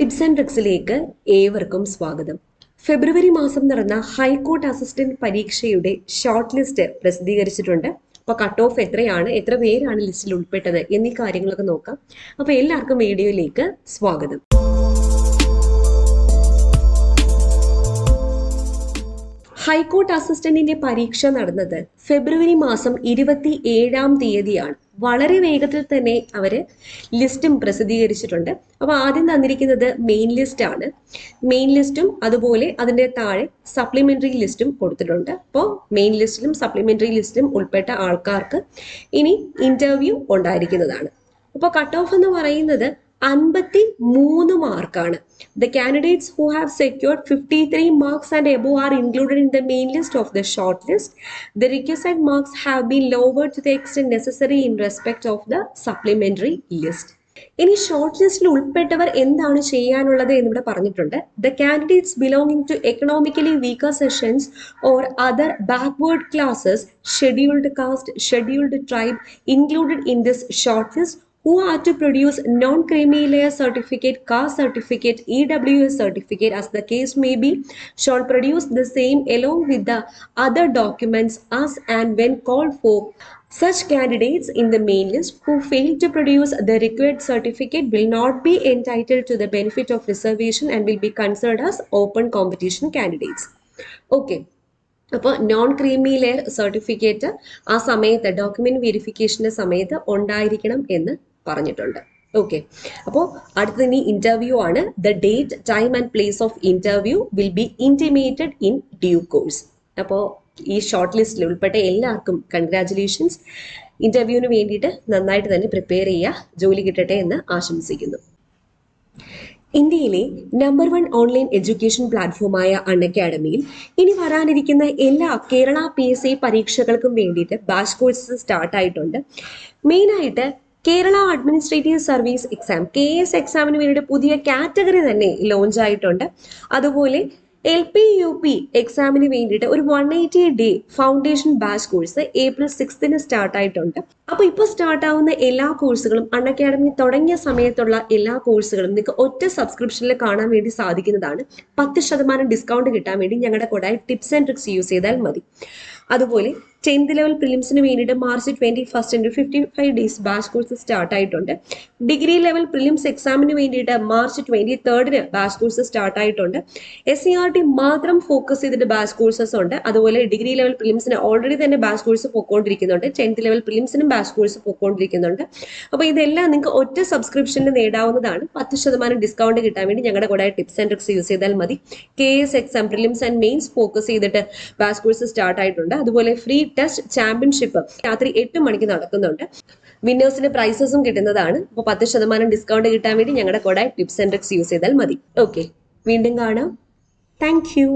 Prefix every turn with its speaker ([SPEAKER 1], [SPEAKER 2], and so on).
[SPEAKER 1] Tips and ട്രിക്സിലേക്ക് ഏവർക്കും സ്വാഗതം. ഫെബ്രുവരി മാസം നടന്ന ഹൈക്കോർട്ട് അസിസ്റ്റന്റ് പരീക്ഷയുടെ ഷോർട്ട് ലിസ്റ്റ് പ്രസിദ്ധീകരിച്ചിട്ടുണ്ട്. അപ്പോൾ കട്ട് ഓഫ് എത്രയാണ്, എത്ര പേരാണ് ലിസ്റ്റിൽ ഉൾപ്പെട്ടത് എന്നീ കാര്യങ്ങളൊക്കെ നോക്കാം. അപ്പോൾ എല്ലാവർക്കും വീഡിയോയിലേക്ക് സ്വാഗതം. ഹൈക്കോർട്ട് അസിസ്റ്റന്റിന്റെ പരീക്ഷ നടന്നത് ഫെബ്രുവരി മാസം 27-ാം തീയതിയാണ്. വളരെ വേഗത്തിൽ തന്നെ അവര് ലിസ്റ്റും പ്രസിദ്ധീകരിച്ചിട്ടുണ്ട്. അപ്പോൾ ആദ്യം തന്നിരിക്കുന്നത് മെയിൻ ലിസ്റ്റ് ആണ്. മെയിൻ ലിസ്റ്റും അതുപോലെ അതിന്റെ താഴെ സപ്ലിമെന്ററി ലിസ്റ്റും കൊടുത്തിട്ടുണ്ട്. അപ്പോൾ മെയിൻ ലിസ്റ്റിലും സപ്ലിമെന്ററി ലിസ്റ്റിലും ഉൾപ്പെട്ട ആൾക്കാർക്ക് ഇനി ഇന്റർവ്യൂ ഉണ്ടായിരിക്കുന്നതാണ്. അപ്പോൾ കട്ട് ഓഫ് എന്ന് പറയുന്നത് 53 മാർക്കാണ്. The candidates who have secured 53 marks and above are included in the main list of the short list. The requisite marks have been lowered to the extent necessary in respect of the supplementary list. ഇനി short ലിസ്റ്റിൽ ഉൾപ്പെട്ടവർ എന്താണ് ചെയ്യാനുള്ളത് എന്നിവിടെ പറഞ്ഞിട്ടുണ്ട്. The candidates belonging to economically weaker sections or other backward classes, scheduled caste, scheduled tribe included in this short list who are to produce non-creamy layer certificate, caste certificate, EWS certificate as the case may be, shall produce the same along with the other documents as and when called for. Such candidates in the main list who fail to produce the required certificate will not be entitled to the benefit of reservation and will be considered as open competition candidates. Okay. അപ്പോൾ non creamy layer certificate ആ സമയത്ത് document വെരിഫിക്കേഷന്റെ സമയത്ത് ഉണ്ടായിരിക്കണം എന്ന് പറഞ്ഞിട്ടുണ്ട്. Okay, അപ്പോൾ അടുത്തത് ഇനി ഇന്റർവ്യൂ ആണ്. The date, time and place of interview will be intimated in due course. അപ്പോൾ ഈ ഷോർട്ട് ലിസ്റ്റിൽ ഉൾപ്പെട്ട എല്ലാവർക്കും കൺഗ്രാറ്റുലേഷൻസ്. ഇന്റർവ്യൂവിന് വേണ്ടിയിട്ട് നന്നായിട്ട് തന്നെ പ്രിപ്പയർ ചെയ്യുക. ജോലി കിട്ടട്ടെ എന്ന് ആശംസിക്കുന്നു. ഇന്ത്യയിലെ നമ്പർ 1 ഓൺലൈൻ എഡ്യൂക്കേഷൻ പ്ലാറ്റ്ഫോമായ അൺഅക്കാഡമിയിൽ ഇനി വരാനിരിക്കുന്ന എല്ലാ കേരള PSC പരീക്ഷകൾക്കും വേണ്ടിയിട്ട് ബാച്ച് കോഴ്സസ് സ്റ്റാർട്ടായിട്ടുണ്ട്. മെയിനായിട്ട് Kerala administrative service exam KS എക്സാമിന് വേണ്ടിയിട്ട് പുതിയ കാറ്റഗറി തന്നെ ലോഞ്ച് ആയിട്ടുണ്ട്. അതുപോലെ LP UP എക്സാമിന് വേണ്ടിയിട്ട് ഒരു 180 day foundation batch course April 6 സ്റ്റാർട്ടായിട്ടുണ്ട്. അപ്പോൾ ഇപ്പോൾ സ്റ്റാർട്ടാവുന്ന എല്ലാ കോഴ്സുകളും അൺഅക്കാഡമി തുടങ്ങിയ സമയത്തുള്ള എല്ലാ കോഴ്സുകളും നിങ്ങൾക്ക് ഒറ്റ സബ്സ്ക്രിപ്ഷനിൽ കാണാൻ വേണ്ടി സാധിക്കുന്നതാണ്. 10% ഡിസ്കൗണ്ട് കിട്ടാൻ വേണ്ടി ഞങ്ങളുടെ കൂടെ ടിപ്സ് ആൻഡ് ട്രിക്സ് യൂസ് ചെയ്താൽ മതി. അതുപോലെ 10th ലെവൽ പ്രിലിംസിന് വേണ്ടിയിട്ട് March 21 55 ഡേയ്സ് ബാച്ച് കോഴ്സ് സ്റ്റാർട്ടായിട്ടുണ്ട്. ഡിഗ്രി ലെവൽ പ്രിലിംസ് എക്സാമിന് വേണ്ടിയിട്ട് March 23 ബാച്ച് കോഴ്സ് സ്റ്റാർട്ടായിട്ടുണ്ട്. SCRT മാത്രം ഫോക്കസ് ചെയ്തിട്ട് ബാച്ച് കോഴ്സസ് ഉണ്ട്. അതുപോലെ ഡിഗ്രി ലെവൽ പ്രിലിംസിന് ഓൾറെഡി തന്നെ ബാച്ച് കോഴ്സ് പോയിക്കൊണ്ടിരിക്കുന്നുണ്ട്. 10th ലെവൽ പ്രിലിംസിനും ബാച്ച് കോഴ്സ് പോയിക്കൊണ്ടിരിക്കുന്നുണ്ട്. അപ്പോൾ ഇതെല്ലാം നിങ്ങൾക്ക് ഒറ്റ സബ്സ്ക്രിപ്ഷനിൽ നേടാവുന്നതാണ്. 10% ഡിസ്കൗണ്ട് കിട്ടാൻ വേണ്ടി ഞങ്ങളുടെ കൂടെ ടിപ്സ് ആൻഡ് ട്രിക്സ് യൂസ് ചെയ്താൽ മതി. KS exam prelims and mains focus ചെയ്തിട്ട് ബാച്ച് കോഴ്സ് സ്റ്റാർട്ടായിട്ടുണ്ട്. അതുപോലെ ഫ്രീ ടെസ്റ്റ് ചാമ്പ്യൻഷിപ്പ് രാത്രി 8 മണിക്ക് നടക്കുന്നുണ്ട്. വിന്നേഴ്സിന് പ്രൈസസും കിട്ടുന്നതാണ്. അപ്പോൾ 10% ഡിസ്കൗണ്ട് കിട്ടാൻ വേണ്ടി ഞങ്ങളുടെ കൂടെ ടിപ്സ് ആൻഡ് ട്രിക്സ് യൂസ് ചെയ്താൽ മതി. ഓക്കെ, വീണ്ടും കാണാം. Thank you.